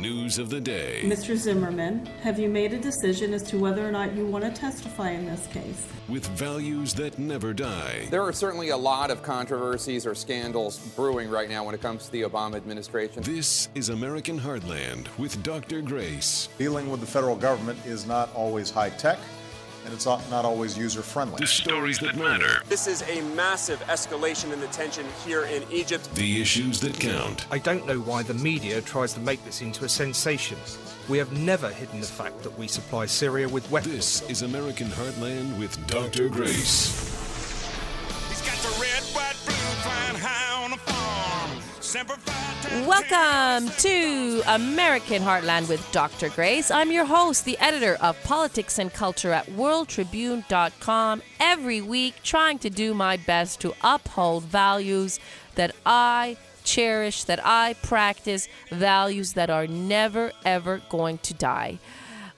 news of the day. Mr. Zimmerman, have you made a decision as to whether or not you want to testify in this case? With values that never die. There are certainly a lot of controversies or scandals brewing right now when it comes to the Obama administration. This is American Heartland with Dr. Grace. Dealing with the federal government is not always high-tech, and it's not always user-friendly. The stories that matter. This is a massive escalation in the tension here in Egypt. The issues that count. I don't know why the media tries to make this into a sensation. We have never hidden the fact that we supply Syria with weapons. This is American Heartland with Dr. Grace. He's got the red, white, blue flying high on a farm. Welcome to American Heartland with Dr. Grace. I'm your host, the editor of Politics and Culture at worldtribune.com. Every week, trying to do my best to uphold values that I cherish, that I practice, values that are never, ever going to die.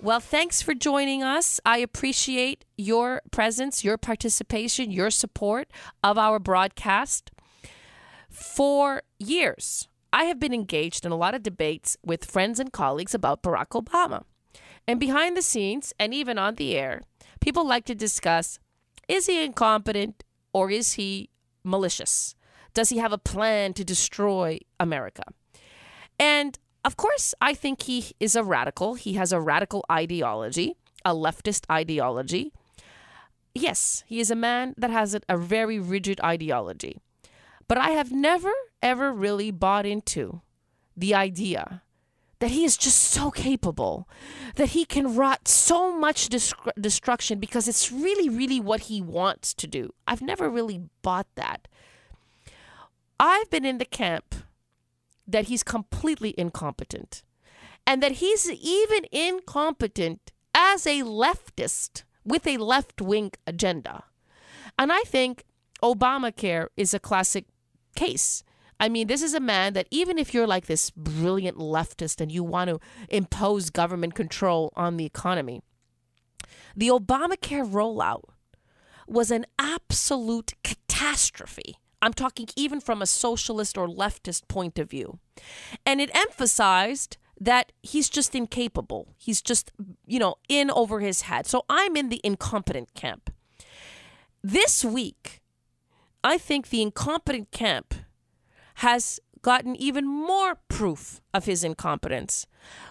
Well, thanks for joining us. I appreciate your presence, your participation, your support of our broadcast. For years, I have been engaged in a lot of debates with friends and colleagues about Barack Obama. And behind the scenes, and even on the air, people like to discuss, is he incompetent or is he malicious? Does he have a plan to destroy America? And of course, I think he is a radical. He has a radical ideology, a leftist ideology. Yes, he is a man that has a very rigid ideology. But I have never, ever really bought into the idea that he is just so capable, that he can wrought so much destruction because it's really, really what he wants to do. I've never really bought that. I've been in the camp that he's completely incompetent, and that he's even incompetent as a leftist with a left-wing agenda. And I think Obamacare is a classic case. I mean, this is a man that even if you're like this brilliant leftist and you want to impose government control on the economy, the Obamacare rollout was an absolute catastrophe. I'm talking even from a socialist or leftist point of view. And it emphasized that he's just incapable. He's just, in over his head. So I'm in the incompetent camp. This week, I think the incompetent camp has gotten even more proof of his incompetence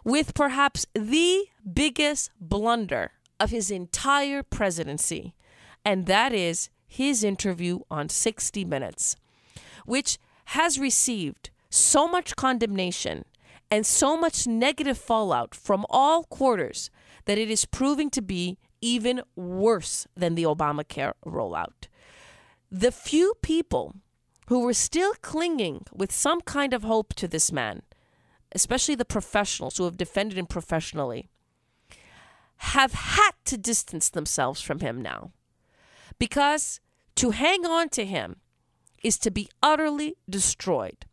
with perhaps the biggest blunder of his entire presidency, and that is his interview on 60 Minutes, which has received so much condemnation and so much negative fallout from all quarters that it is proving to be even worse than the Obamacare rollout. The few people who were still clinging with some kind of hope to this man, especially the professionals who have defended him professionally, have had to distance themselves from him now. Because to hang on to him is to be utterly destroyed.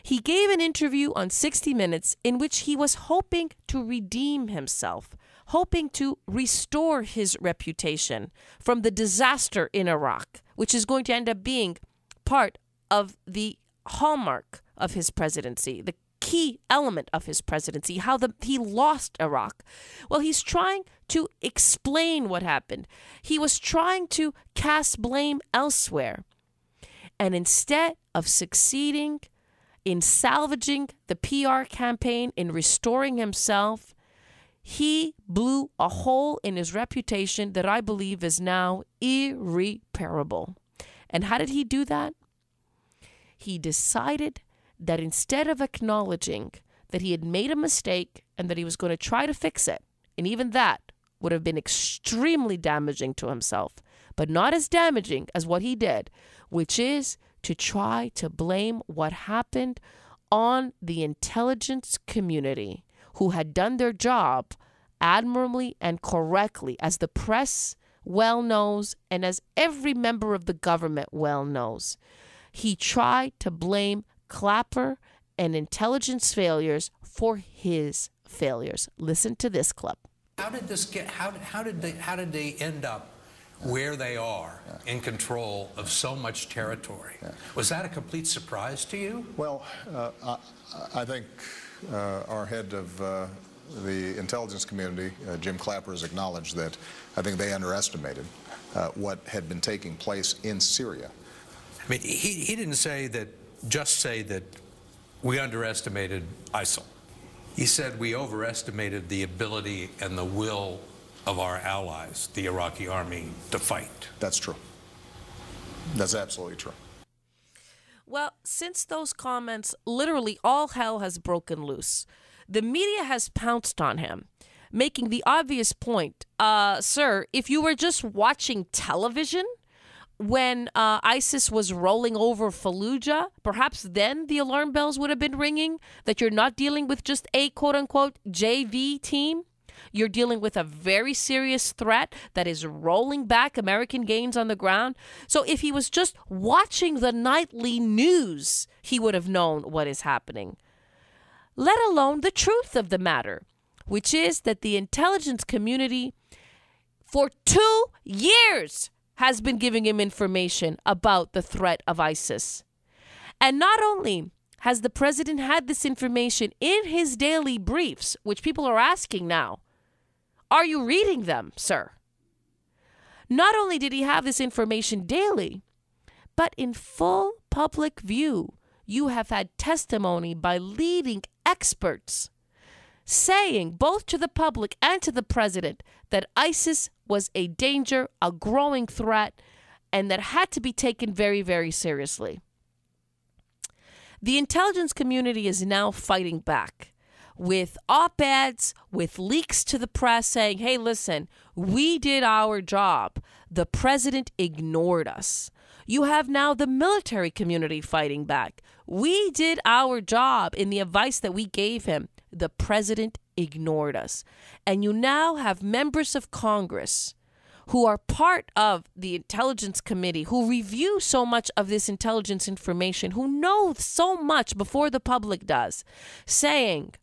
He gave an interview on 60 Minutes in which he was hoping to redeem himself, hoping to restore his reputation from the disaster in Iraq, which is going to end up being part of the hallmark of his presidency, the key element of his presidency, how he lost Iraq. Well, he's trying to explain what happened. He was trying to cast blame elsewhere. And instead of succeeding in salvaging the PR campaign, in restoring himself, he blew a hole in his reputation that I believe is now irreparable. And how did he do that? He decided that instead of acknowledging that he had made a mistake and that he was going to try to fix it, and even that would have been extremely damaging to himself, but not as damaging as what he did, which is to try to blame what happened on the intelligence community, who had done their job admirably and correctly, as the press well knows and as every member of the government well knows. He tried to blame Clapper and intelligence failures for his failures. Listen to this clip. How did this get? How did they end up where they are in control of so much territory? Was that a complete surprise to you? Well, I think our head of the intelligence community, Jim Clapper, has acknowledged that I think they underestimated what had been taking place in Syria. I mean, he didn't say that we underestimated ISIL. He said we overestimated the ability and the will of our allies, the Iraqi army, to fight. That's true. That's absolutely true. Well, since those comments, literally all hell has broken loose. The media has pounced on him, making the obvious point, sir, if you were just watching television when ISIS was rolling over Fallujah, perhaps then the alarm bells would have been ringing that you're not dealing with just a quote-unquote JV team. You're dealing with a very serious threat that is rolling back American gains on the ground. So if he was just watching the nightly news, he would have known what is happening. Let alone the truth of the matter, which is that the intelligence community for 2 years has been giving him information about the threat of ISIS. And not only has the president had this information in his daily briefs, which people are asking now, are you reading them, sir? Not only did he have this information daily, but in full public view, you have had testimony by leading experts saying both to the public and to the president that ISIS was a danger, a growing threat, and that had to be taken very, very seriously. The intelligence community is now fighting back with op-eds, with leaks to the press saying, hey, listen, we did our job. The president ignored us. You have now the military community fighting back. We did our job in the advice that we gave him. The president ignored us. And you now have members of Congress who are part of the Intelligence Committee, who review so much of this intelligence information, who know so much before the public does, saying,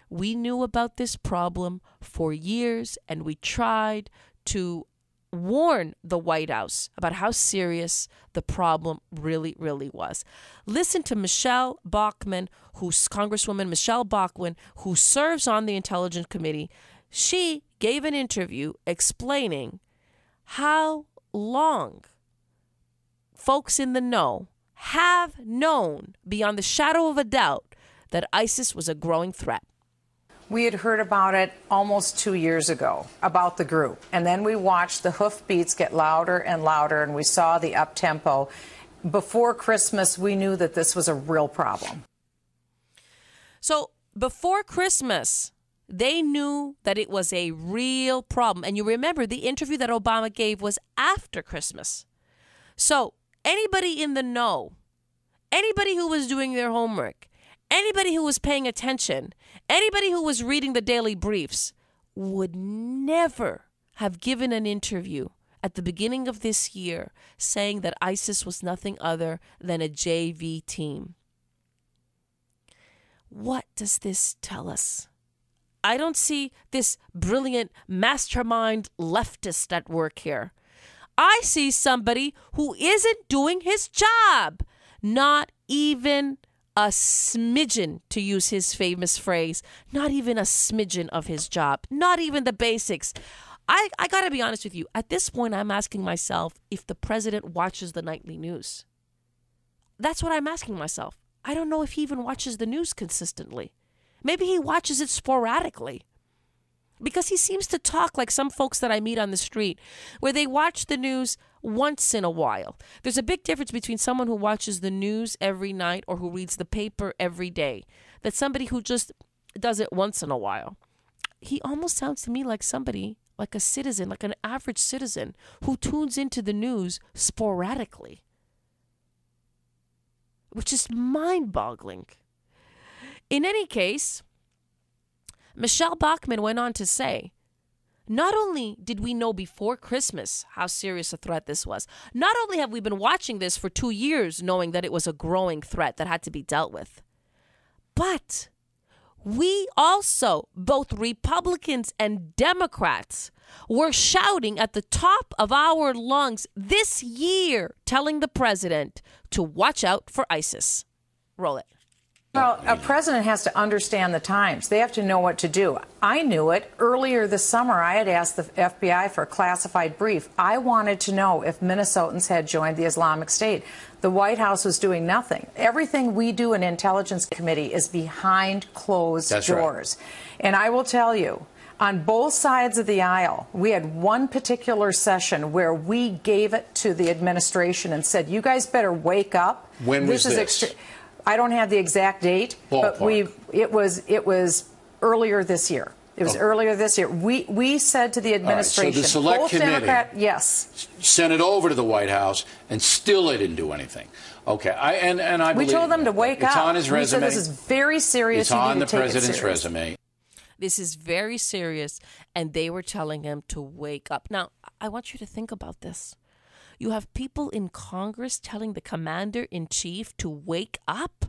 we knew about this problem for years and we tried to warn the White House about how serious the problem really, really was. Listen to Michelle Bachmann, Congresswoman Michelle Bachmann, who serves on the Intelligence Committee. She gave an interview explaining how long folks in the know have known beyond the shadow of a doubt that ISIS was a growing threat. We had heard about it almost 2 years ago, about the group. And then we watched the hoofbeats get louder and louder, and we saw the up-tempo. Before Christmas, we knew that this was a real problem. So before Christmas, they knew that it was a real problem. And you remember the interview that Obama gave was after Christmas. So anybody in the know, anybody who was doing their homework, anybody who was paying attention, anybody who was reading the daily briefs would never have given an interview at the beginning of this year saying that ISIS was nothing other than a JV team. What does this tell us? I don't see this brilliant mastermind leftist at work here. I see somebody who isn't doing his job, not even a smidgen, to use his famous phrase, not even a smidgen of his job, not even the basics. I got to be honest with you. At this point, I'm asking myself if the president watches the nightly news. That's what I'm asking myself. I don't know if he even watches the news consistently. Maybe he watches it sporadically. Because he seems to talk like some folks that I meet on the street, where they watch the news once in a while. There's a big difference between someone who watches the news every night or who reads the paper every day. That's somebody who just does it once in a while. He almost sounds to me like somebody, like a citizen, like an average citizen who tunes into the news sporadically, which is mind-boggling. In any case, Michelle Bachmann went on to say, not only did we know before Christmas how serious a threat this was, not only have we been watching this for 2 years knowing that it was a growing threat that had to be dealt with, but we also, both Republicans and Democrats, were shouting at the top of our lungs this year, telling the president to watch out for ISIS. Roll it. Well, a president has to understand the times. They have to know what to do. I knew it. Earlier this summer, I had asked the FBI for a classified brief. I wanted to know if Minnesotans had joined the Islamic State. The White House was doing nothing. Everything we do in Intelligence Committee is behind closed doors. Right. And I will tell you, on both sides of the aisle, we had one particular session where we gave it to the administration and said, you guys better wake up. When was this? I don't have the exact date, but it was earlier this year. It was earlier this year. We said to the administration, so the Select Committee yes, sent it over to the White House, and still they didn't do anything. Okay, I believe we told them to wake up. It's on his resume. We said this is very serious. It's on the president's resume. This is very serious, and they were telling him to wake up. Now, I want you to think about this. You have people in Congress telling the commander-in-chief to wake up?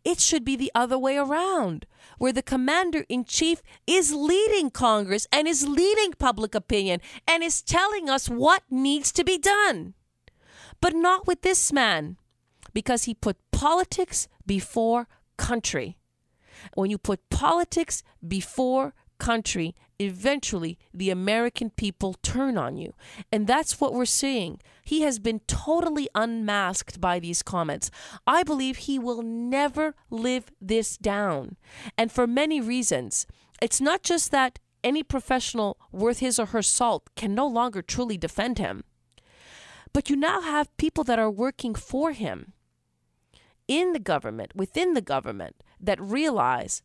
It should be the other way around, where the commander-in-chief is leading Congress and is leading public opinion and is telling us what needs to be done. But not with this man, because he put politics before country. When you put politics before country, eventually the American people turn on you. And that's what we're seeing. He has been totally unmasked by these comments. I believe he will never live this down. And for many reasons. It's not just that any professional worth his or her salt can no longer truly defend him, but you now have people that are working for him in the government, within the government, that realize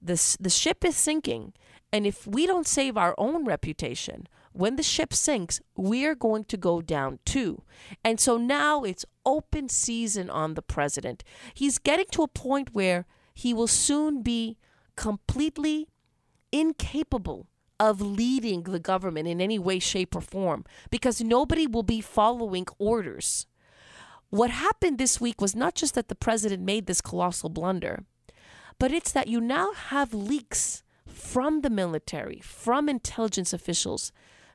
the ship is sinking. And if we don't save our own reputation, when the ship sinks, we're going to go down too. And so now it's open season on the president. He's getting to a point where he will soon be completely incapable of leading the government in any way, shape, or form, because nobody will be following orders. What happened this week was not just that the president made this colossal blunder, but it's that you now have leaks from the military, from intelligence officials,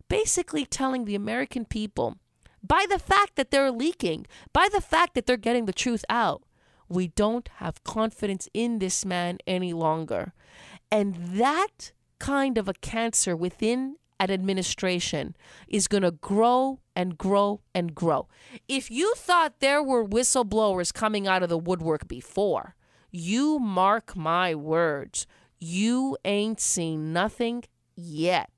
basically telling the American people, by the fact that they're leaking, by the fact that they're getting the truth out, we don't have confidence in this man any longer. And that kind of a cancer within an administration is going to grow and grow and grow. If you thought there were whistleblowers coming out of the woodwork before, you mark my words, you ain't seen nothing yet,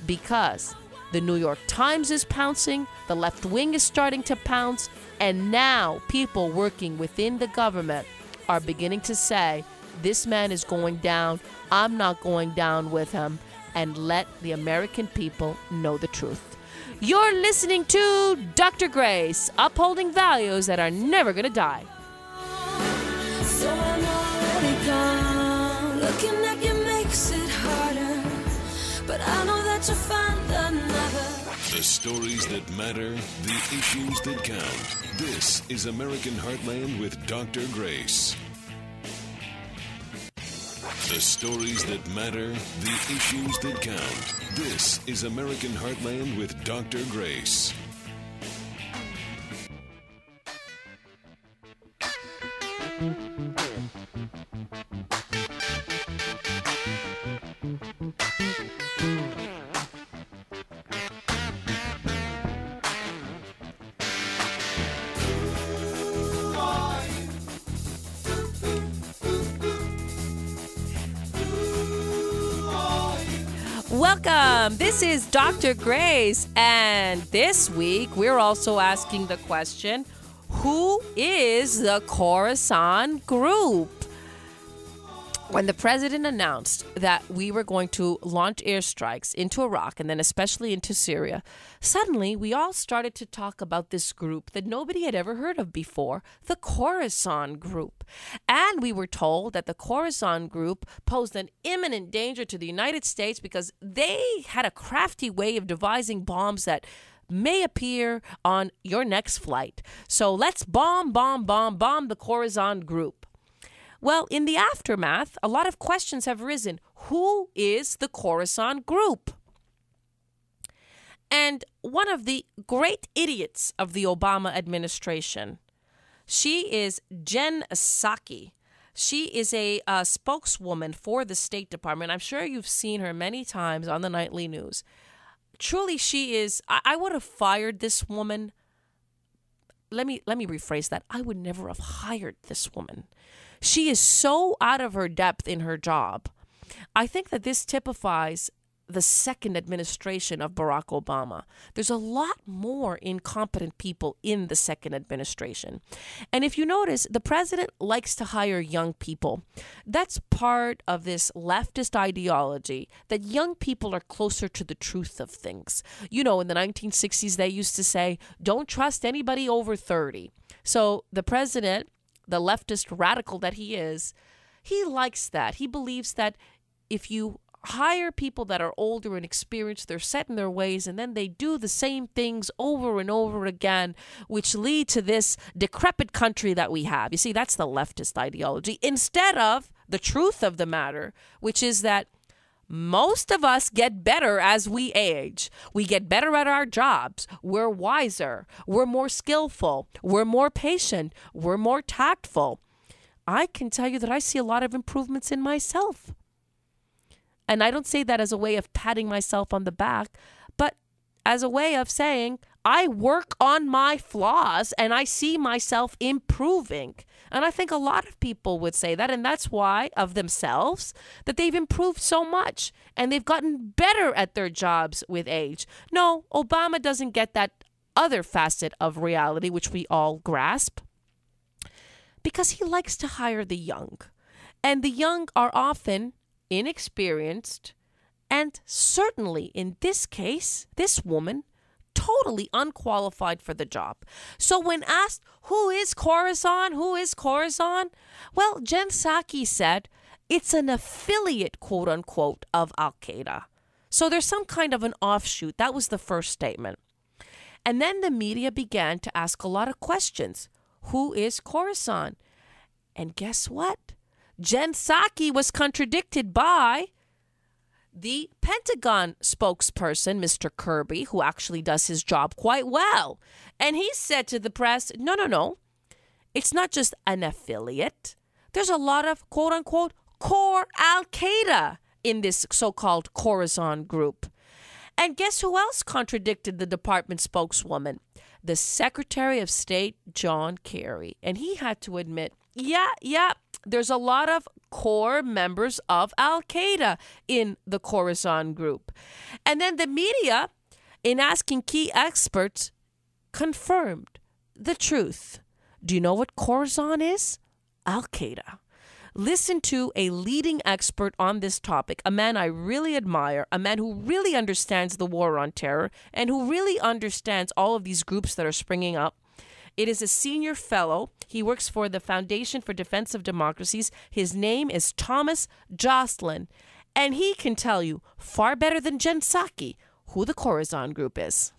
because the New York Times is pouncing, the left wing is starting to pounce, and now people working within the government are beginning to say, this man is going down, I'm not going down with him, and let the American people know the truth. You're listening to Dr. Grace, upholding values that are never going to die. So I'm already gone. Looking at you makes it harder, but I know that you'll find another. The stories that matter, the issues that count. This is American Heartland with Dr. Grace. The stories that matter, the issues that count. This is American Heartland with Dr. Grace. Welcome. This is Dr. Grace, and this week we're also asking the question, who is the Khorasan Group? When the president announced that we were going to launch airstrikes into Iraq and then especially into Syria, suddenly we all started to talk about this group that nobody had ever heard of before, the Khorasan Group. And we were told that the Khorasan Group posed an imminent danger to the United States because they had a crafty way of devising bombs that may appear on your next flight. So let's bomb the Khorasan Group. Well, in the aftermath, a lot of questions have arisen. Who is the Khorasan Group? And one of the great idiots of the Obama administration, she is Jen Psaki. She is a spokeswoman for the State Department. I'm sure you've seen her many times on the nightly news. Truly, she is. I would have fired this woman. Let me rephrase that. I would never have hired this woman. She is so out of her depth in her job. I think that this typifies the second administration of Barack Obama. There's a lot more incompetent people in the second administration. And if you notice, the president likes to hire young people. That's part of this leftist ideology that young people are closer to the truth of things. You know, in the 1960s, they used to say, don't trust anybody over 30. So the president, the leftist radical that he is, he likes that. He believes that if you hire people that are older and experienced, they're set in their ways, and then they do the same things over and over again, which lead to this decrepit country that we have. You see, that's the leftist ideology, instead of the truth of the matter, which is that most of us get better as we age. We get better at our jobs. We're wiser. We're more skillful. We're more patient. We're more tactful. I can tell you that I see a lot of improvements in myself. And I don't say that as a way of patting myself on the back, but as a way of saying, I work on my flaws and I see myself improving. And I think a lot of people would say that, and that's why, of themselves, that they've improved so much and they've gotten better at their jobs with age. No, Obama doesn't get that other facet of reality, which we all grasp, because he likes to hire the young. And the young are often inexperienced, and certainly in this case, this woman, totally unqualified for the job. So when asked, who is Khorasan? Who is Khorasan? Well, Jen Psaki said, it's an affiliate, quote unquote, of Al-Qaeda. So there's some kind of an offshoot. That was the first statement. And then the media began to ask a lot of questions. Who is Khorasan? And guess what? Jen Psaki was contradicted by the Pentagon spokesperson, Mr. Kirby, who actually does his job quite well. And he said to the press, no. It's not just an affiliate. There's a lot of, quote unquote, core Al-Qaeda in this so-called Khorasan Group. And guess who else contradicted the department spokeswoman? The Secretary of State, John Kerry. And he had to admit, yeah, there's a lot of core members of Al-Qaeda in the Khorasan Group. And then the media, in asking key experts, confirmed the truth. Do you know what Khorasan is? Al-Qaeda. Listen to a leading expert on this topic, a man I really admire, a man who really understands the war on terror and who really understands all of these groups that are springing up. It is a senior fellow. He works for the Foundation for Defense of Democracies. His name is Thomas Jocelyn, and he can tell you far better than Jen Psaki who the Khorasan Group is.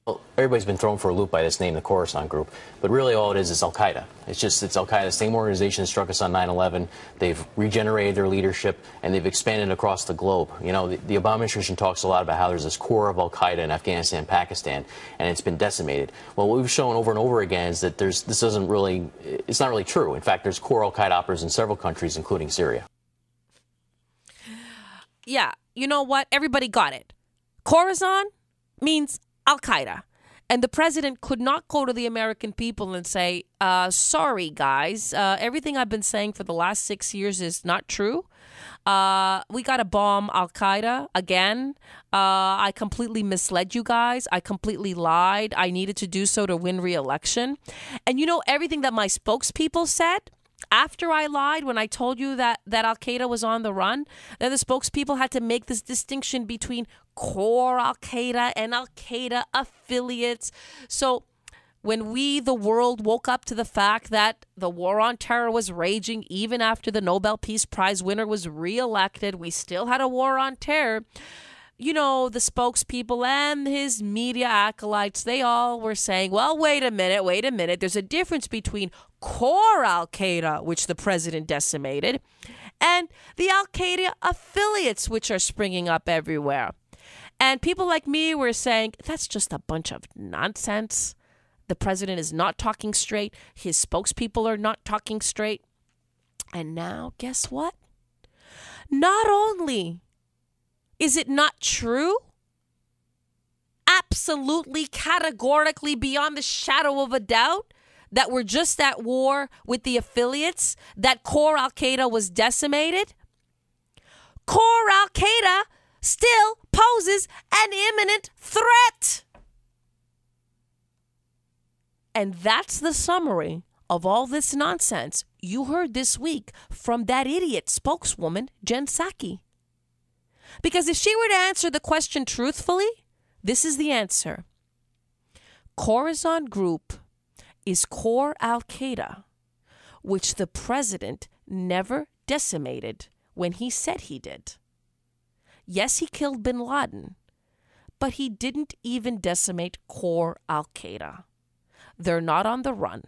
Well, everybody's been thrown for a loop by this name, the Khorasan Group, but really all it is Al-Qaeda. It's Al-Qaeda, the same organization that struck us on 9/11. They've regenerated their leadership, and they've expanded across the globe. You know, the Obama administration talks a lot about how there's this core of Al-Qaeda in Afghanistan and Pakistan, and it's been decimated. Well, what we've shown over and over again is that it's not really true. In fact, there's core Al-Qaeda operators in several countries, including Syria. Yeah, you know what? Everybody got it. Khorasan means Al-Qaeda. And the president could not go to the American people and say, sorry, guys, everything I've been saying for the last 6 years is not true. We got to bomb Al-Qaeda again. I completely misled you guys. I completely lied. I needed to do so to win re-election. And you know, everything that my spokespeople said after I lied, when I told you that Al-Qaeda was on the run, then the spokespeople had to make this distinction between core Al-Qaeda and Al-Qaeda affiliates. So when we, the world, woke up to the fact that the war on terror was raging even after the Nobel Peace Prize winner was reelected, we still had a war on terror. You know, the spokespeople and his media acolytes, they all were saying, well, wait a minute. There's a difference between core Al-Qaeda, which the president decimated, and the Al-Qaeda affiliates, which are springing up everywhere. And people like me were saying, that's just a bunch of nonsense. The president is not talking straight. His spokespeople are not talking straight. And now, guess what? Not only is it not true, absolutely, categorically, beyond the shadow of a doubt, that we're just at war with the affiliates, that core Al-Qaeda was decimated, core Al-Qaeda still poses an imminent threat. And that's the summary of all this nonsense you heard this week from that idiot spokeswoman, Jen Psaki. Because if she were to answer the question truthfully, this is the answer. Khorasan Group is core Al-Qaeda, which the president never decimated when he said he did. Yes, he killed bin Laden, but he didn't even decimate core Al-Qaeda. They're not on the run.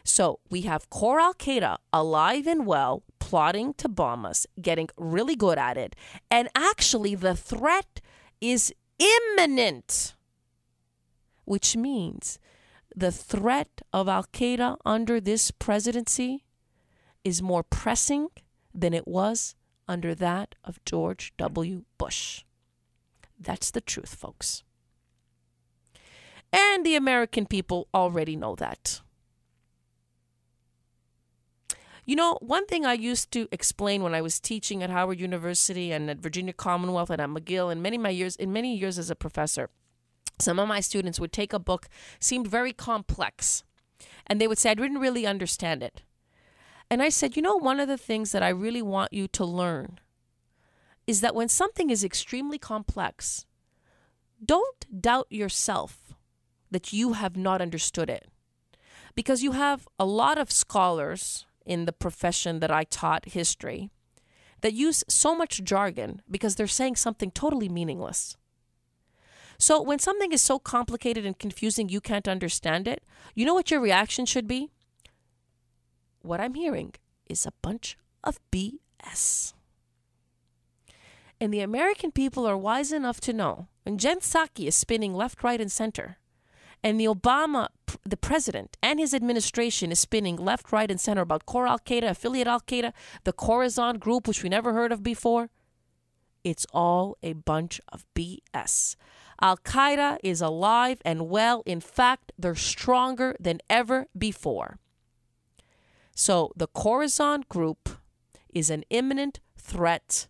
So we have core Al-Qaeda alive and well, plotting to bomb us, getting really good at it. And actually, the threat is imminent, which means the threat of Al-Qaeda under this presidency is more pressing than it was under that of George W. Bush. That's the truth, folks. And the American people already know that. You know, one thing I used to explain when I was teaching at Howard University and at Virginia Commonwealth and at McGill in many years as a professor, some of my students would take a book, seemed very complex, and they would say, I didn't really understand it. And I said, you know, one of the things that I really want you to learn is that when something is extremely complex, don't doubt yourself that you have not understood it. Because you have a lot of scholars in the profession that I taught, history, that use so much jargon because they're saying something totally meaningless. So when something is so complicated and confusing you can't understand it, you know what your reaction should be? What I'm hearing is a bunch of BS. And the American people are wise enough to know when Jen Psaki is spinning left, right, and center, and the president and his administration is spinning left, right, and center about core Al-Qaeda, affiliate Al-Qaeda, the Khorasan Group, which we never heard of before, it's all a bunch of BS. Al-Qaeda is alive and well. In fact, they're stronger than ever before. So the Khorasan Group is an imminent threat,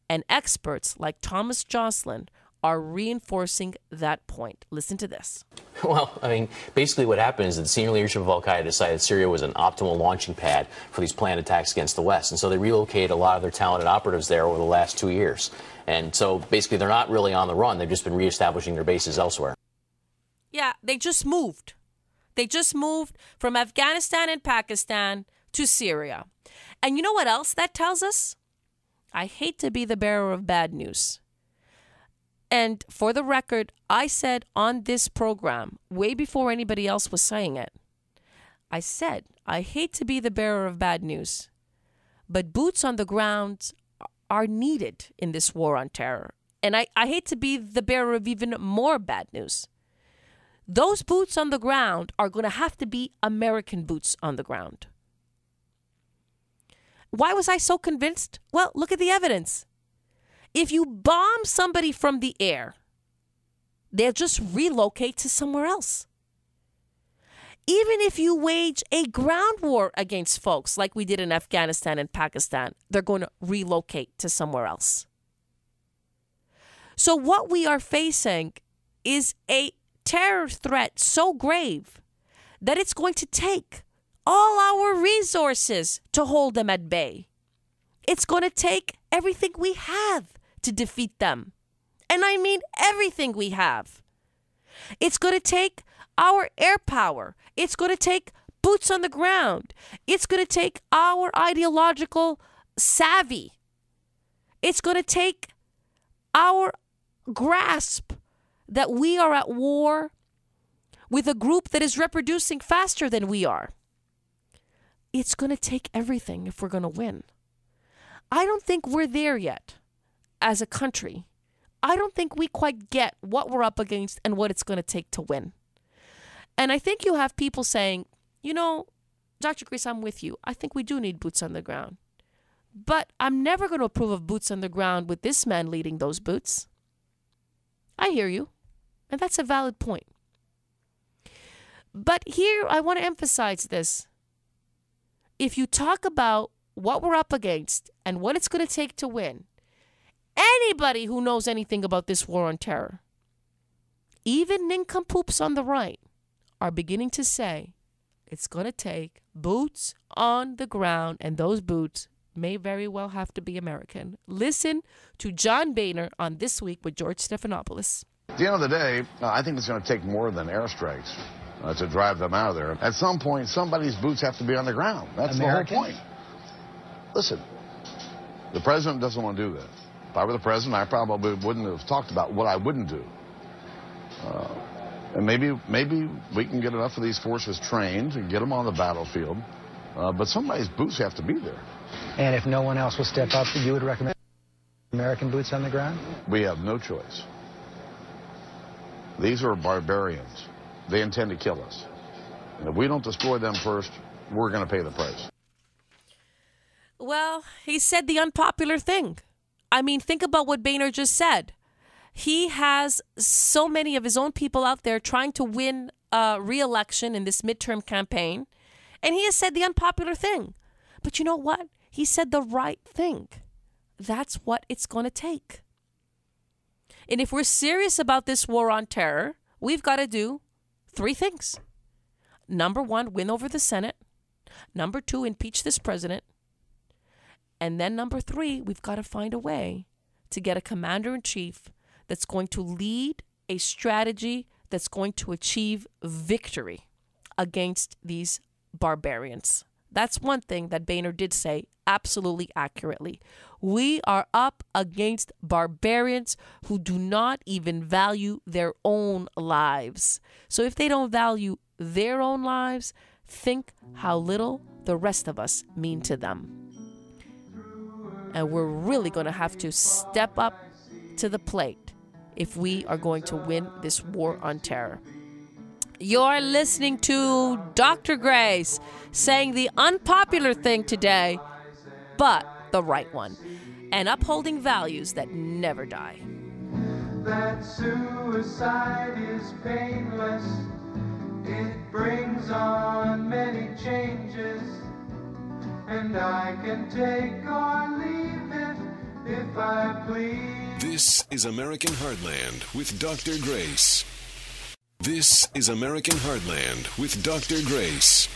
and experts like Thomas Joslin are reinforcing that point. Listen to this. Well, I mean, basically what happened is that the senior leadership of Al-Qaeda decided Syria was an optimal launching pad for these planned attacks against the West. And so they relocated a lot of their talented operatives there over the last 2 years. And so basically they're not really on the run. They've just been reestablishing their bases elsewhere. Yeah, they just moved. They just moved from Afghanistan and Pakistan to Syria. And you know what else that tells us? I hate to be the bearer of bad news. And for the record, I said on this program, way before anybody else was saying it, I said, I hate to be the bearer of bad news, but boots on the ground are needed in this war on terror. And I hate to be the bearer of even more bad news. Those boots on the ground are going to have to be American boots on the ground. Why was I so convinced? Well, look at the evidence. If you bomb somebody from the air, they'll just relocate to somewhere else. Even if you wage a ground war against folks like we did in Afghanistan and Pakistan, they're going to relocate to somewhere else. So what we are facing is a terror threat so grave that it's going to take all our resources to hold them at bay. It's going to take everything we have to defeat them. And I mean everything we have. It's going to take our air power. It's going to take boots on the ground. It's going to take our ideological savvy. It's going to take our grasp that we are at war with a group that is reproducing faster than we are. It's going to take everything if we're going to win. I don't think we're there yet as a country. I don't think we quite get what we're up against and what it's going to take to win. And I think you have people saying, you know, Dr. Grace, I'm with you. I think we do need boots on the ground. But I'm never going to approve of boots on the ground with this man leading those boots. I hear you. And that's a valid point. But here I want to emphasize this. If you talk about what we're up against and what it's going to take to win, anybody who knows anything about this war on terror, even nincompoops on the right, are beginning to say it's going to take boots on the ground, and those boots may very well have to be American. Listen to John Boehner on This Week with George Stephanopoulos. At the end of the day, I think it's going to take more than airstrikes to drive them out of there. At some point, somebody's boots have to be on the ground. That's Americans? The whole point. Listen, the president doesn't want to do that. If I were the president, I probably wouldn't have talked about what I wouldn't do. And maybe we can get enough of these forces trained and get them on the battlefield. But somebody's boots have to be there. And if no one else will step up, you would recommend American boots on the ground? We have no choice. These are barbarians. They intend to kill us. And if we don't destroy them first, we're going to pay the price. Well, he said the unpopular thing. I mean, think about what Boehner just said. He has so many of his own people out there trying to win re-election in this midterm campaign, and he has said the unpopular thing. But you know what? He said the right thing. That's what it's going to take. And if we're serious about this war on terror, we've got to do 3 things. Number 1, win over the Senate. Number 2, impeach this president. And then number 3, we've got to find a way to get a commander-in-chief that's going to lead a strategy that's going to achieve victory against these barbarians. That's one thing that Boehner did say absolutely accurately. We are up against barbarians who do not even value their own lives. So if they don't value their own lives, think how little the rest of us mean to them. And we're really going to have to step up to the plate if we are going to win this war on terror. You're listening to Dr. Grace saying the unpopular thing today, but the right one, and upholding values that never die. That suicide is painless. It brings on many changes, and I can take or leave it if I please. This is American Heartland with Dr. Grace. This is American Heartland with Dr. Grace.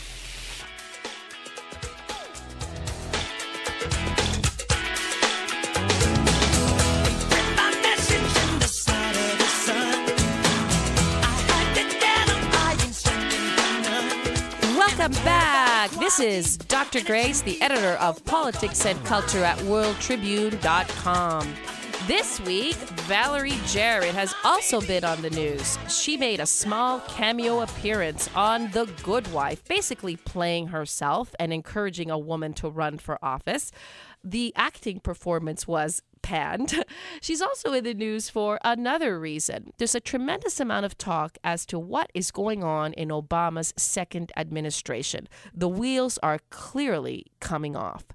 Welcome back. This is Dr. Grace, the editor of Politics and Culture at WorldTribune.com. This week, Valerie Jarrett has also been on the news. She made a small cameo appearance on The Good Wife, basically playing herself and encouraging a woman to run for office. The acting performance was panned. She's also in the news for another reason. There's a tremendous amount of talk as to what is going on in Obama's second administration. The wheels are clearly coming off.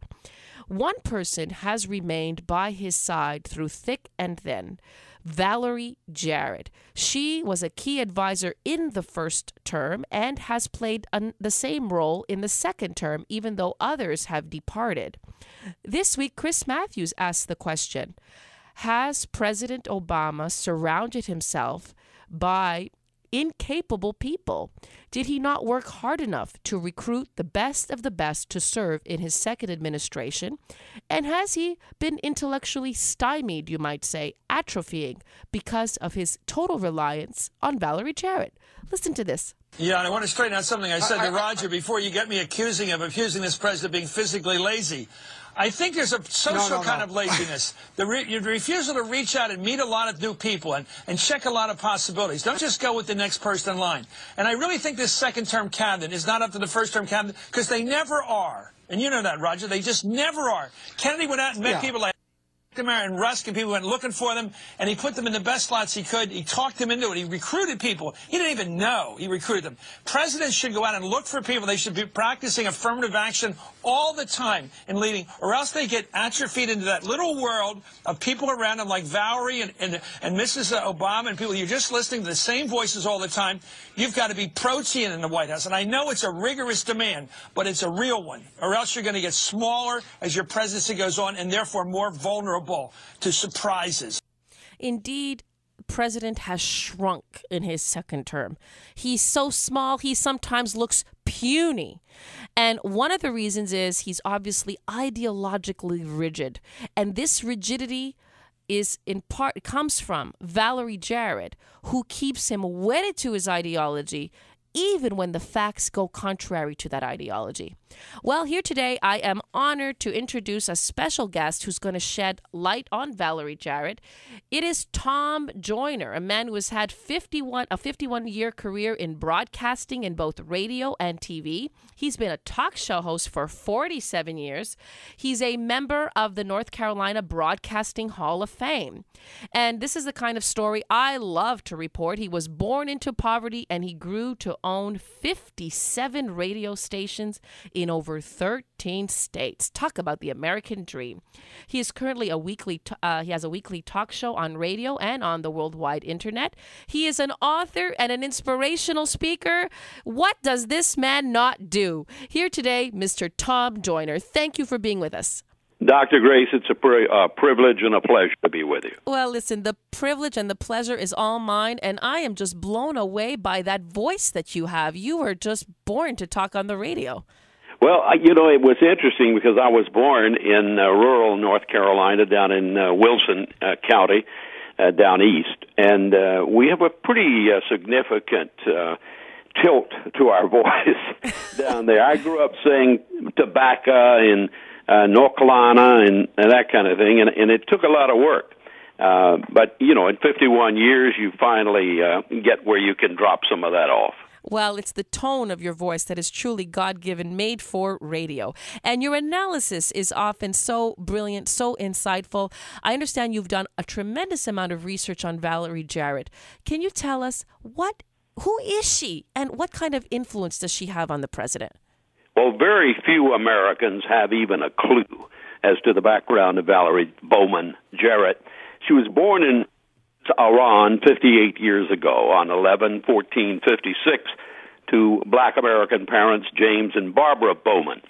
One person has remained by his side through thick and thin, Valerie Jarrett. She was a key advisor in the first term and has played the same role in the second term, even though others have departed. This week, Chris Matthews asked the question, has President Obama surrounded himself by incapable people? Did he not work hard enough to recruit the best of the best to serve in his second administration? And has he been intellectually stymied, you might say, atrophying because of his total reliance on Valerie Jarrett? Listen to this. Yeah, and I want to straighten out something I said to Roger before you get me accusing this president of being physically lazy. I think there's a social kind of laziness. The refusal to reach out and meet a lot of new people and check a lot of possibilities. Don't just go with the next person in line. And I really think this second-term cabinet is not up to the first-term cabinet because they never are. And you know that, Roger. They just never are. Kennedy went out and met people like... and Rusk and people went looking for them, and he put them in the best slots he could. He talked them into it. He recruited people. He didn't even know he recruited them. Presidents should go out and look for people. They should be practicing affirmative action all the time in leading, or else they get atrophied into that little world of people around them like Valerie and Mrs. Obama and people. You're just listening to the same voices all the time. You've got to be protein in the White House. And I know it's a rigorous demand, but it's a real one, or else you're going to get smaller as your presidency goes on and therefore more vulnerable to surprises. Indeed, President has shrunk in his second term. He's so small, he sometimes looks puny. And one of the reasons is he's obviously ideologically rigid. And this rigidity is in part comes from Valerie Jarrett, who keeps him wedded to his ideology even when the facts go contrary to that ideology. Well, here today, I am honored to introduce a special guest who's going to shed light on Valerie Jarrett. It is Tom Joyner, a man who has had a 51-year career in broadcasting in both radio and TV. He's been a talk show host for 47 years. He's a member of the North Carolina Broadcasting Hall of Fame. And this is the kind of story I love to report. He was born into poverty and he grew to own 57 radio stations in over 13 states. Talk about the American dream. He is currently he has a weekly talk show on radio and on the worldwide internet. He is an author and an inspirational speaker. What does this man not do? Here today, Mr. Tom Joyner. Thank you for being with us. Dr. Grace, it's a privilege and a pleasure to be with you. Well, listen, the privilege and the pleasure is all mine, and I am just blown away by that voice that you have. You were just born to talk on the radio. Well, it was interesting because I was born in rural North Carolina, down in Wilson County, down east, and we have a pretty significant tilt to our voice down there. I grew up saying tobacco and North Carolina and that kind of thing, and it took a lot of work. But, in 51 years, you finally get where you can drop some of that off. Well, it's the tone of your voice that is truly God-given, made for radio. And your analysis is often so brilliant, so insightful. I understand you've done a tremendous amount of research on Valerie Jarrett. Can you tell us who is she and what kind of influence does she have on the president? Well, very few Americans have even a clue as to the background of Valerie Bowman Jarrett. She was born in Iran 58 years ago on 11/14/56 to black American parents James and Barbara Bowman.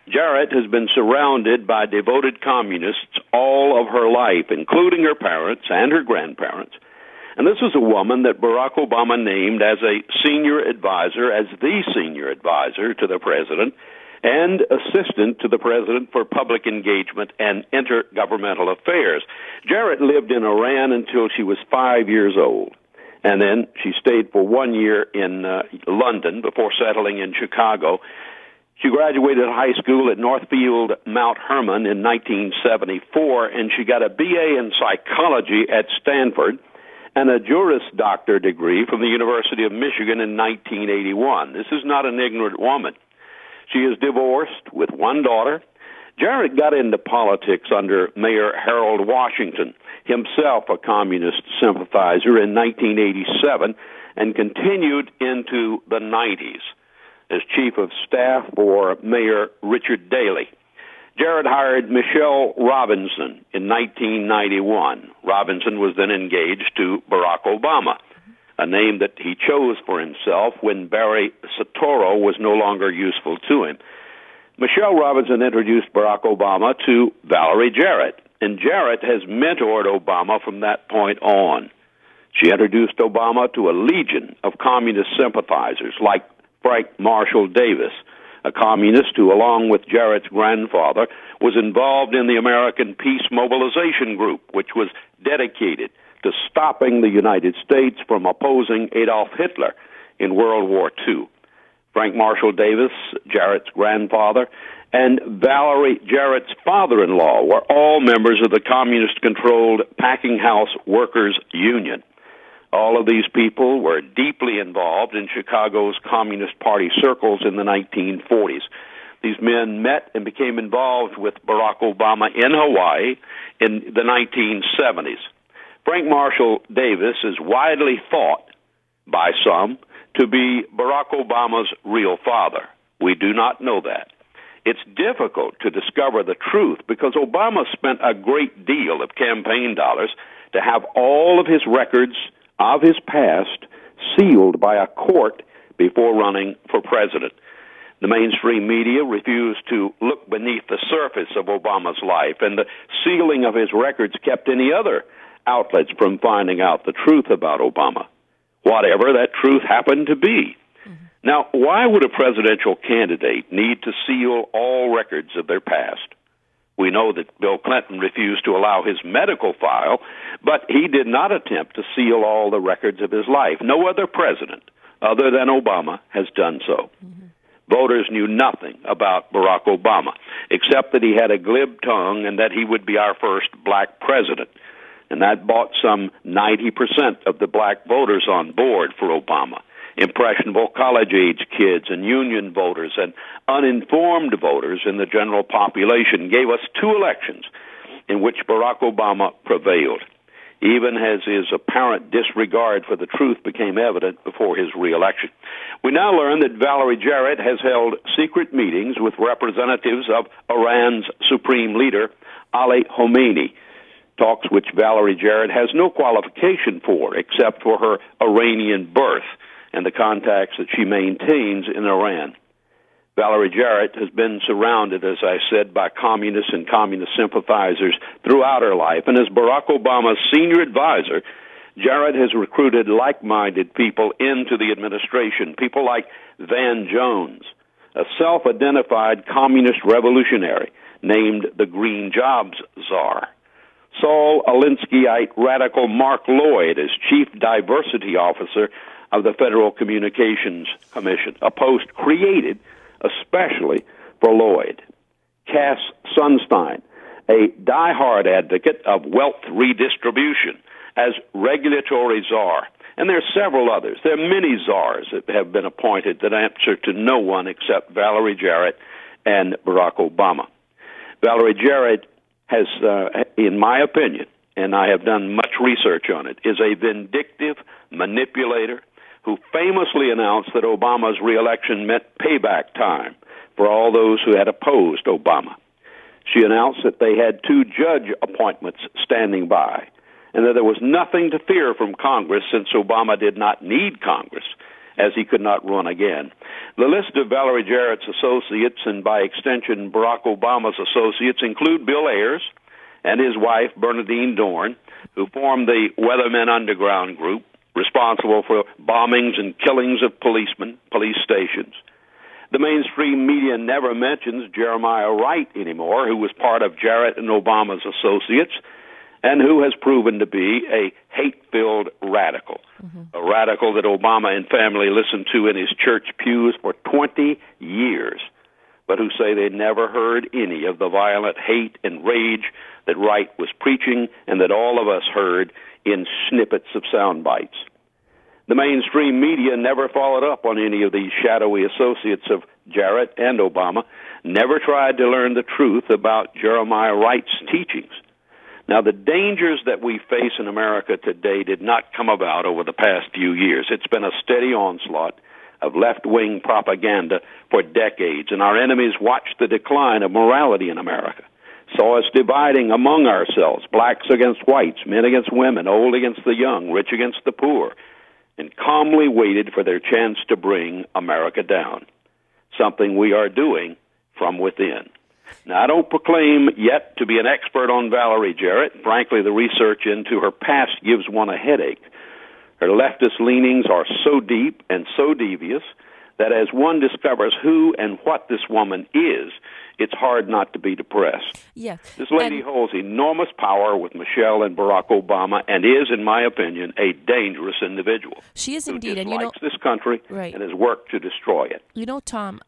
Jarrett has been surrounded by devoted communists all of her life, including her parents and her grandparents. And this is a woman that Barack Obama named as a senior advisor, as the senior advisor to the president, and assistant to the president for public engagement and intergovernmental affairs. Jarrett lived in Iran until she was 5 years old, and then she stayed for 1 year in London before settling in Chicago. She graduated high school at Northfield Mount Hermon in 1974, and she got a BA in psychology at Stanford and a Juris Doctor degree from the University of Michigan in 1981. This is not an ignorant woman. She is divorced with one daughter. Jarrett got into politics under Mayor Harold Washington, himself a communist sympathizer, in 1987, and continued into the 90s as chief of staff for Mayor Richard Daley. Jarrett hired Michelle Robinson in 1991. Robinson was then engaged to Barack Obama, a name that he chose for himself when Barry Soetoro was no longer useful to him. Michelle Robinson introduced Barack Obama to Valerie Jarrett, and Jarrett has mentored Obama from that point on. She introduced Obama to a legion of communist sympathizers like Frank Marshall Davis, a communist who, along with Jarrett's grandfather, was involved in the American Peace Mobilization Group, which was dedicated to stopping the United States from opposing Adolf Hitler in World War II. Frank Marshall Davis, Jarrett's grandfather, and Valerie Jarrett's father-in-law were all members of the communist-controlled Packing House Workers Union. All of these people were deeply involved in Chicago's Communist Party circles in the 1940s. These men met and became involved with Barack Obama in Hawaii in the 1970s. Frank Marshall Davis is widely thought by some to be Barack Obama's real father. We do not know that. It's difficult to discover the truth because Obama spent a great deal of campaign dollars to have all of his records of his past sealed by a court before running for president. The mainstream media refused to look beneath the surface of Obama's life, and the sealing of his records kept any other outlets from finding out the truth about Obama, whatever that truth happened to be. Now, why would a presidential candidate need to seal all records of their past? We know that Bill Clinton refused to allow his medical file, but he did not attempt to seal all the records of his life. No other president other than Obama has done so. Voters knew nothing about Barack Obama, except that he had a glib tongue and that he would be our first black president. And that brought some 90% of the black voters on board for Obama. Impressionable college-age kids and union voters and uninformed voters in the general population gave us two elections in which Barack Obama prevailed, even as his apparent disregard for the truth became evident before his reelection. We now learn that Valerie Jarrett has held secret meetings with representatives of Iran's supreme leader, Ali Khamenei, talks which Valerie Jarrett has no qualification for except for her Iranian birth and the contacts that she maintains in Iran. Valerie Jarrett has been surrounded, as I said, by communists and communist sympathizers throughout her life, and as Barack Obama's senior advisor, Jarrett has recruited like-minded people into the administration, people like Van Jones, a self-identified communist revolutionary named the Green Jobs Czar, Saul Alinskyite radical Mark Lloyd as chief diversity officer of the Federal Communications Commission, a post created especially for Lloyd. Cass Sunstein, a diehard advocate of wealth redistribution, as regulatory czar. And there are several others. There are many czars that have been appointed that answer to no one except Valerie Jarrett and Barack Obama. Valerie Jarrett has, in my opinion, and I have done much research on it, is a vindictive manipulator who famously announced that Obama's reelection meant payback time for all those who had opposed Obama. She announced that they had 2 judge appointments standing by, and that there was nothing to fear from Congress since Obama did not need Congress, as he could not run again. The list of Valerie Jarrett's associates, and by extension Barack Obama's associates, include Bill Ayers and his wife Bernadine Dorn, who formed the Weathermen Underground Group, responsible for bombings and killings of policemen, police stations. The mainstream media never mentions Jeremiah Wright anymore, who was part of Jarrett and Obama's associates, and who has proven to be a hate-filled radical, a radical that Obama and family listened to in his church pews for 20 years, but who say they never heard any of the violent hate and rage that Wright was preaching and that all of us heard in snippets of sound bites. The mainstream media never followed up on any of these shadowy associates of Jarrett and Obama, never tried to learn the truth about Jeremiah Wright's teachings. Now, the dangers that we face in America today did not come about over the past few years. It's been a steady onslaught of left-wing propaganda for decades, and our enemies watched the decline of morality in America, saw us dividing among ourselves, blacks against whites, men against women, old against the young, rich against the poor, and calmly waited for their chance to bring America down, something we are doing from within. Now, I don't proclaim yet to be an expert on Valerie Jarrett. Frankly, the research into her past gives one a headache. Her leftist leanings are so deep and so devious that as one discovers who and what this woman is, it's hard not to be depressed. Yeah. This lady holds enormous power with Michelle and Barack Obama and is, in my opinion, a dangerous individual. She is indeed. And dislikes this country and has worked to destroy it. You know, Tom,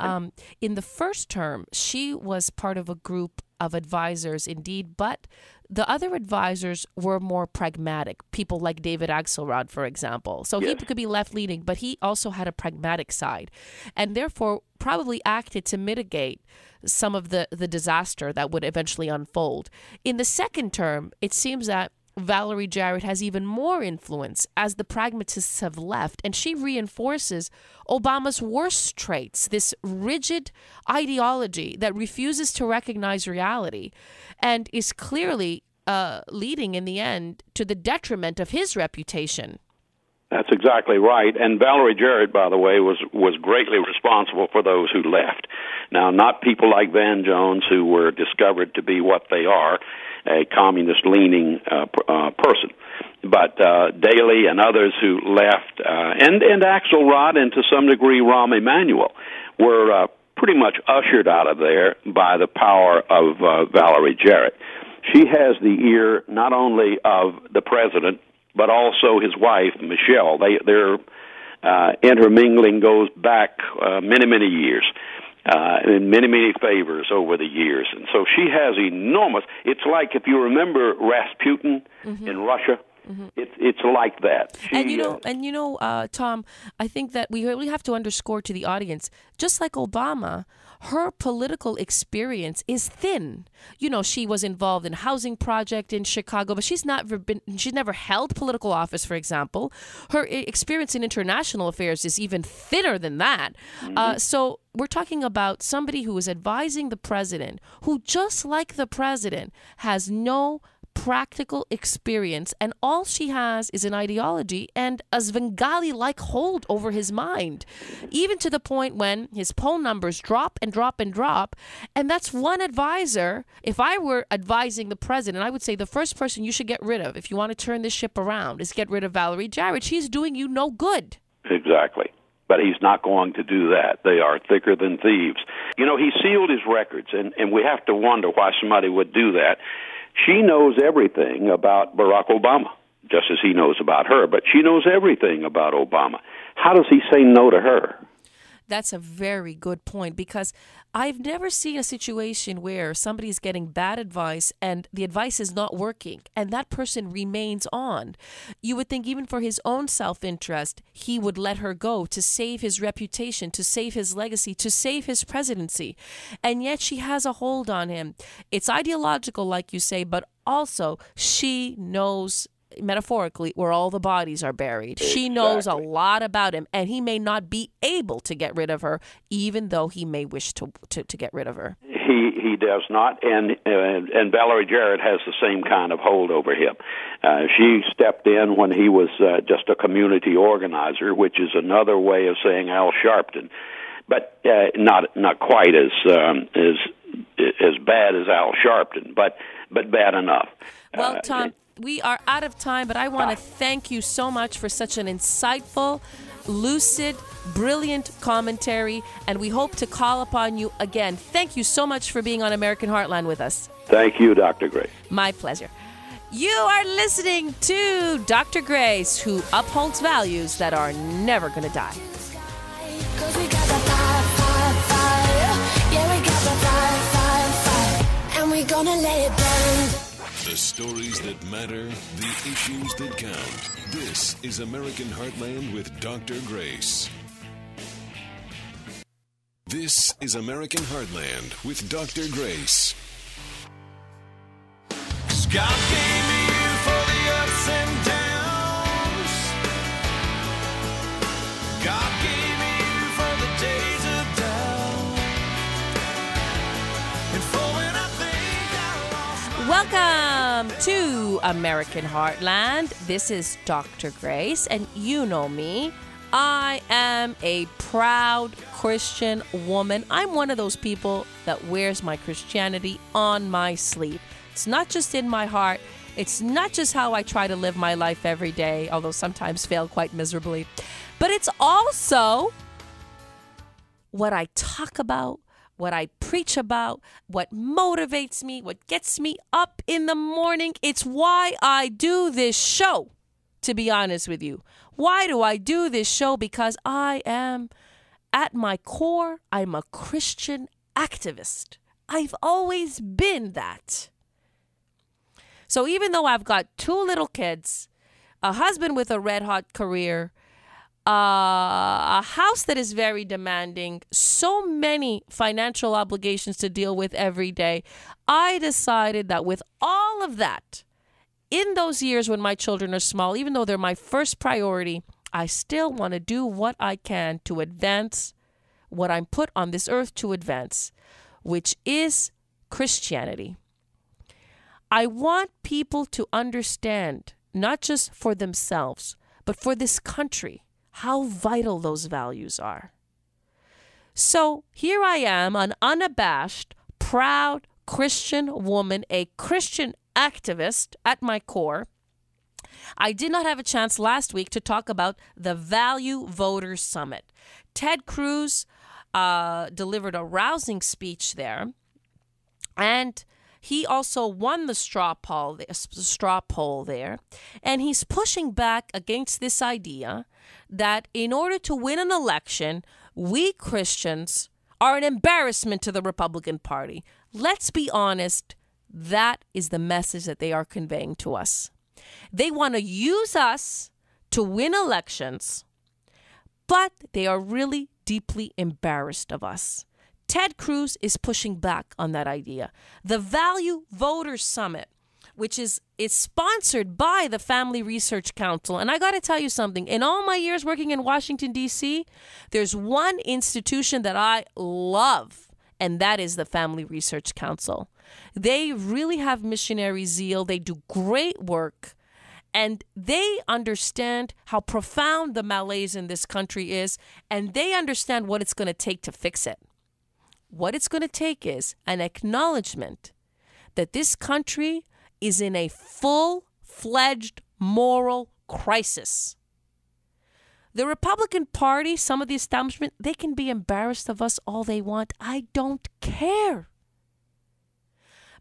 in the first term, she was part of a group of advisors, indeed, but the other advisors were more pragmatic, people like David Axelrod, for example. So he could be left-leaning, but he also had a pragmatic side, and therefore probably acted to mitigate some of the disaster that would eventually unfold. In the second term, it seems that Valerie Jarrett has even more influence as the pragmatists have left, and she reinforces Obama's worst traits, this rigid ideology that refuses to recognize reality and is clearly leading in the end to the detriment of his reputation. That's exactly right. And Valerie Jarrett, by the way, was greatly responsible for those who left. Now, not people like Van Jones, who were discovered to be what they are, a communist-leaning person, but Daley and others who left, and Axelrod and to some degree Rahm Emanuel, were pretty much ushered out of there by the power of Valerie Jarrett. She has the ear not only of the president, but also his wife, Michelle. Their intermingling goes back many, many years, in many, many favors over the years. And so she has enormous, it's like if you remember Rasputin in Russia, it's like that. Tom, I think that we really have to underscore to the audience, just like Obama, her political experience is thin. You know, she was involved in a housing project in Chicago, but she's never held political office, for example. Her experience in international affairs is even thinner than that. So we're talking about somebody who is advising the president, who, just like the president, has no practical experience, and all she has is an ideology and a Svengali-like hold over his mind, even to the point when his poll numbers drop and drop and drop. And that's one advisor. If I were advising the president, I would say the first person you should get rid of if you want to turn this ship around is get rid of Valerie Jarrett. She's doing you no good. Exactly. But he's not going to do that. They are thicker than thieves. You know, he sealed his records, and we have to wonder why somebody would do that. She knows everything about Barack Obama, just as he knows about her, but she knows everything about Obama. How does he say no to her? That's a very good point, because I've never seen a situation where somebody's getting bad advice and the advice is not working and that person remains on. You would think even for his own self-interest, he would let her go to save his reputation, to save his legacy, to save his presidency. And yet she has a hold on him. It's ideological, like you say, but also she knows, metaphorically, where all the bodies are buried. Exactly. She knows a lot about him, and he may not be able to get rid of her, even though he may wish to get rid of her. He does not, and Valerie Jarrett has the same kind of hold over him. She stepped in when he was just a community organizer, which is another way of saying Al Sharpton, but not quite as bad as Al Sharpton, but bad enough. Well, Tom, we are out of time, but I want to thank you so much for such an insightful, lucid, brilliant commentary, and we hope to call upon you again. Thank you so much for being on American Heartland with us. Thank you, Dr. Grace. My pleasure. You are listening to Dr. Grace, who upholds values that are never going to die. And we're gonna let it burn. The stories that matter, the issues that count. This is American Heartland with Dr. Grace. This is American Heartland with Dr. Grace. God gave me you for the ups and downs. God gave me you for the days of doubt. And for when I think I lost my Welcome to American Heartland. This is Dr. Grace, and you know me. I am a proud Christian woman. I'm one of those people that wears my Christianity on my sleeve. It's not just in my heart. It's not just how I try to live my life every day, although sometimes fail quite miserably. But it's also what I talk about, what I preach about, what motivates me, what gets me up in the morning. It's why I do this show, to be honest with you. Why do I do this show? Because I am, at my core, I'm a Christian activist. I've always been that. So even though I've got 2 little kids, a husband with a red-hot career, a house that is very demanding, so many financial obligations to deal with every day, I decided that with all of that, in those years when my children are small, even though they're my first priority, I still want to do what I can to advance what I'm put on this earth to advance, which is Christianity. I want people to understand, not just for themselves, but for this country, how vital those values are. So here I am, an unabashed, proud Christian woman, a Christian activist at my core. I did not have a chance last week to talk about the Value Voters Summit. Ted Cruz delivered a rousing speech there, and he also won the straw poll there, and he's pushing back against this idea that in order to win an election, we Christians are an embarrassment to the Republican Party. Let's be honest, that is the message that they are conveying to us. They want to use us to win elections, but they are really deeply embarrassed of us. Ted Cruz is pushing back on that idea. The Value Voters Summit, which is sponsored by the Family Research Council. And I got to tell you something. In all my years working in Washington, D.C., there's one institution that I love, and that is the Family Research Council. They really have missionary zeal. They do great work. And they understand how profound the malaise in this country is, and they understand what it's going to take to fix it. What it's going to take is an acknowledgement that this country is in a full-fledged moral crisis. The Republican Party, some of the establishment, they can be embarrassed of us all they want. I don't care.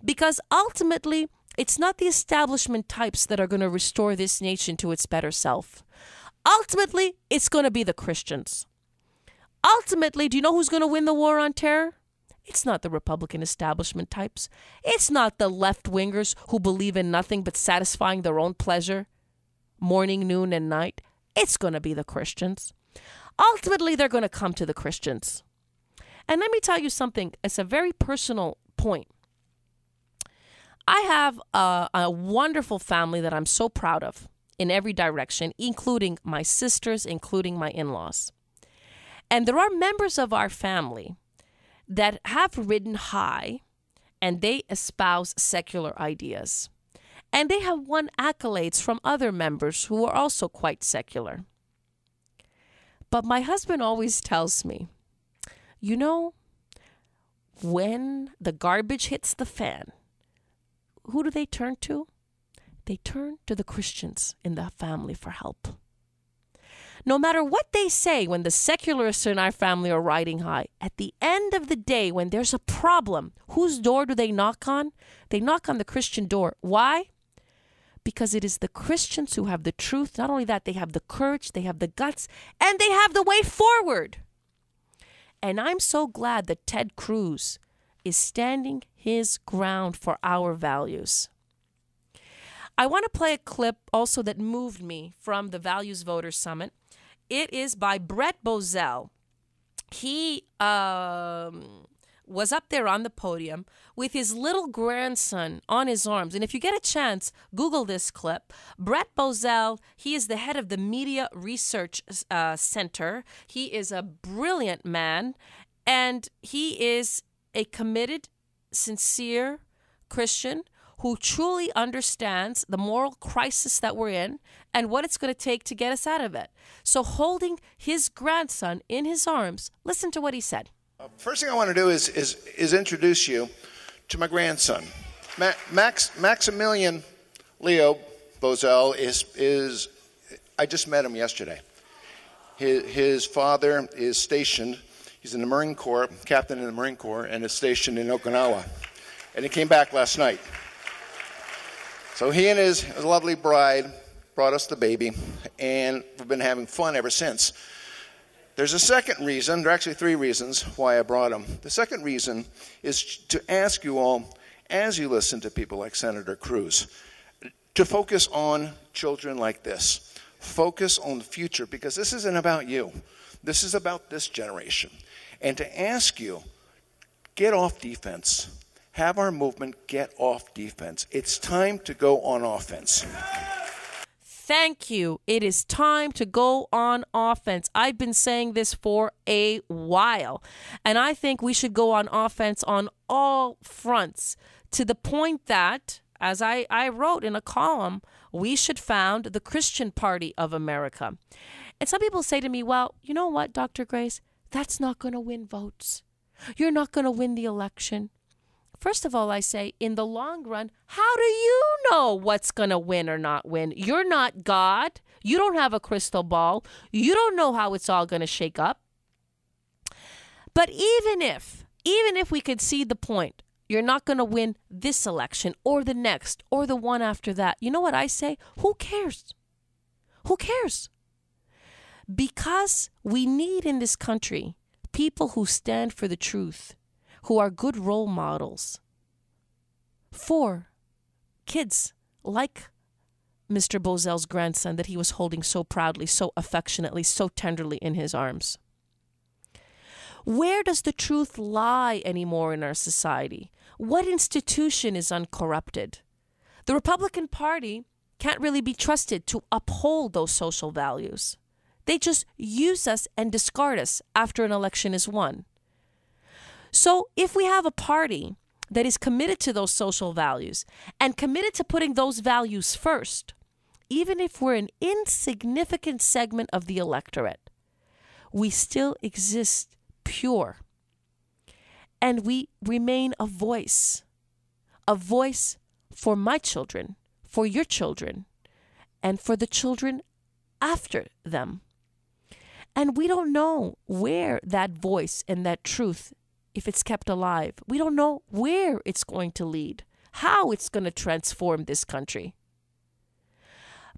Because ultimately, it's not the establishment types that are going to restore this nation to its better self. Ultimately, it's going to be the Christians. Ultimately, do you know who's going to win the war on terror? It's not the Republican establishment types. It's not the left-wingers who believe in nothing but satisfying their own pleasure, morning, noon, and night. It's going to be the Christians. Ultimately, they're going to come to the Christians. And let me tell you something. It's a very personal point. I have a wonderful family that I'm so proud of in every direction, including my sisters, including my in-laws. And there are members of our family that have ridden high, and they espouse secular ideas. And they have won accolades from other members who are also quite secular. But my husband always tells me, you know, when the garbage hits the fan, who do they turn to? They turn to the Christians in the family for help. No matter what they say when the secularists in our family are riding high, at the end of the day, when there's a problem, whose door do they knock on? They knock on the Christian door. Why? Because it is the Christians who have the truth. Not only that, they have the courage, they have the guts, and they have the way forward. And I'm so glad that Ted Cruz is standing his ground for our values. I want to play a clip also that moved me from the Values Voters Summit. It is by Brett Bozell. He was up there on the podium with his little grandson on his arms. And if you get a chance, Google this clip. Brett Bozell, he is the head of the Media Research Center. He is a brilliant man, and he is a committed, sincere Christian who truly understands the moral crisis that we're in and what it's going to take to get us out of it. So holding his grandson in his arms, listen to what he said. First thing I want to do is introduce you to my grandson. Maximilian Leo Bozell is I just met him yesterday. His father is stationed, he's in the Marine Corps, captain in the Marine Corps, and is stationed in Okinawa. And he came back last night. So he and his lovely bride brought us the baby, and we've been having fun ever since. There's a second reason, there are actually three reasons why I brought him. The second reason is to ask you all, as you listen to people like Senator Cruz, to focus on children like this. focus on the future, because this isn't about you. This is about this generation. And to ask you, get off defense. Have our movement get off defense. It's time to go on offense. Thank you. It is time to go on offense. I've been saying this for a while, and I think we should go on offense on all fronts, to the point that, as I wrote in a column, we should found the Christian Party of America. And some people say to me, well, you know what, Dr. Grace, that's not going to win votes. You're not going to win the election. First of all, I say, in the long run, how do you know what's going to win or not win? You're not God. You don't have a crystal ball. You don't know how it's all going to shake up. But even if we could see the point, you're not going to win this election or the next or the one after that. You know what I say? Who cares? Who cares? Because we need in this country people who stand for the truth, who are good role models for kids like Mr. Bozell's grandson that he was holding so proudly, so affectionately, so tenderly in his arms. Where does the truth lie anymore in our society? What institution is uncorrupted? The Republican Party can't really be trusted to uphold those social values. They just use us and discard us after an election is won. So if we have a party that is committed to those social values and committed to putting those values first, even if we're an insignificant segment of the electorate, we still exist pure. And we remain a voice for my children, for your children, and for the children after them. And we don't know where that voice and that truth, if it's kept alive, we don't know where it's going to lead, how it's going to transform this country.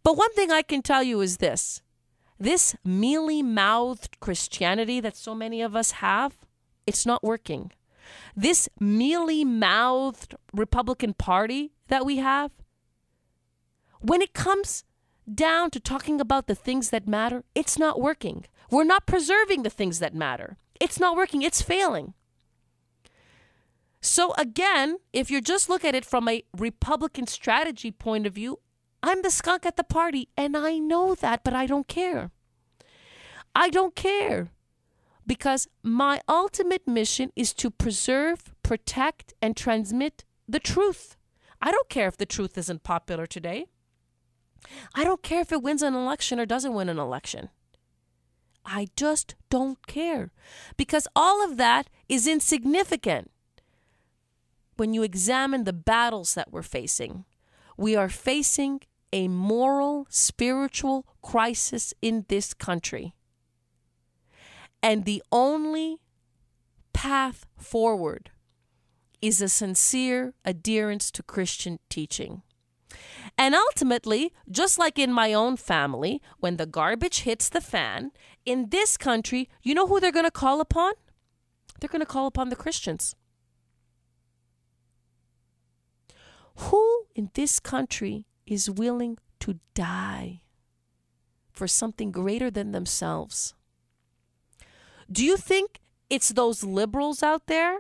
But one thing I can tell you is this mealy-mouthed Christianity that so many of us have, it's not working. This mealy-mouthed Republican Party that we have, when it comes down to talking about the things that matter, it's not working. We're not preserving the things that matter. It's not working. It's failing. So again, if you just look at it from a Republican strategy point of view, I'm the skunk at the party, and I know that, but I don't care. I don't care, because my ultimate mission is to preserve, protect, and transmit the truth. I don't care if the truth isn't popular today. I don't care if it wins an election or doesn't win an election. I just don't care, because all of that is insignificant. When you examine the battles that we're facing, we are facing a moral, spiritual crisis in this country. And the only path forward is a sincere adherence to Christian teaching. And ultimately, just like in my own family, when the garbage hits the fan, in this country, you know who they're going to call upon? They're going to call upon the Christians. Who in this country is willing to die for something greater than themselves? Do you think it's those liberals out there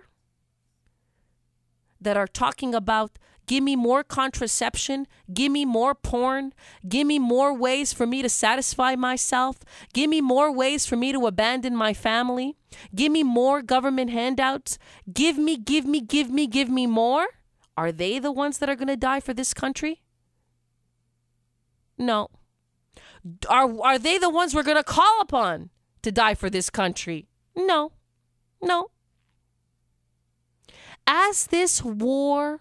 that are talking about, give me more contraception, give me more porn, give me more ways for me to satisfy myself, give me more ways for me to abandon my family, give me more government handouts, give me more? Are they the ones that are going to die for this country? No. Are they the ones we're going to call upon to die for this country? No. No. As this war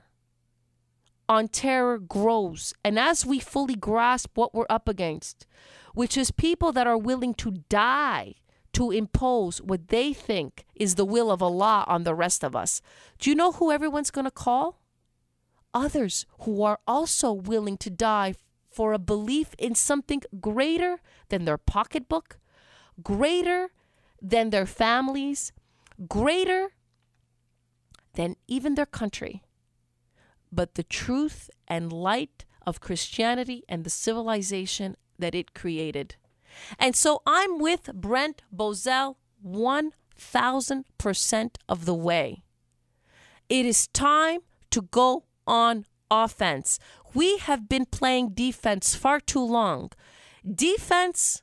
on terror grows, and as we fully grasp what we're up against, which is people that are willing to die to impose what they think is the will of Allah on the rest of us, do you know who everyone's going to call? Others who are also willing to die for a belief in something greater than their pocketbook, greater than their families, greater than even their country, but the truth and light of Christianity and the civilization that it created. And so I'm with Brent Bozell 1,000% of the way. It is time to go on offense. We have been playing defense far too long. Defense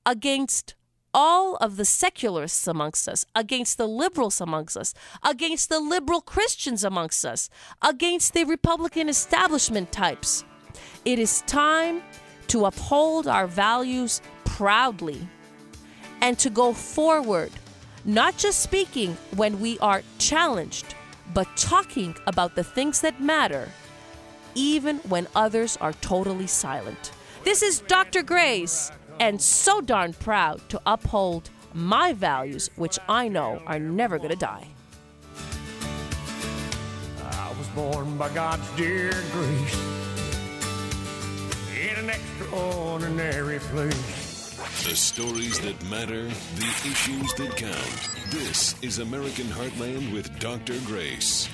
against all of the secularists amongst us, against the liberals amongst us, against the liberal Christians amongst us, against the Republican establishment types. It is time to uphold our values proudly and to go forward, not just speaking when we are challenged, but talking about the things that matter, even when others are totally silent. This is Dr. Grace, and so darn proud to uphold my values, which I know are never going to die. I was born by God's dear grace in an extraordinary place. The stories that matter, the issues that count. This is American Heartland with Dr. Grace.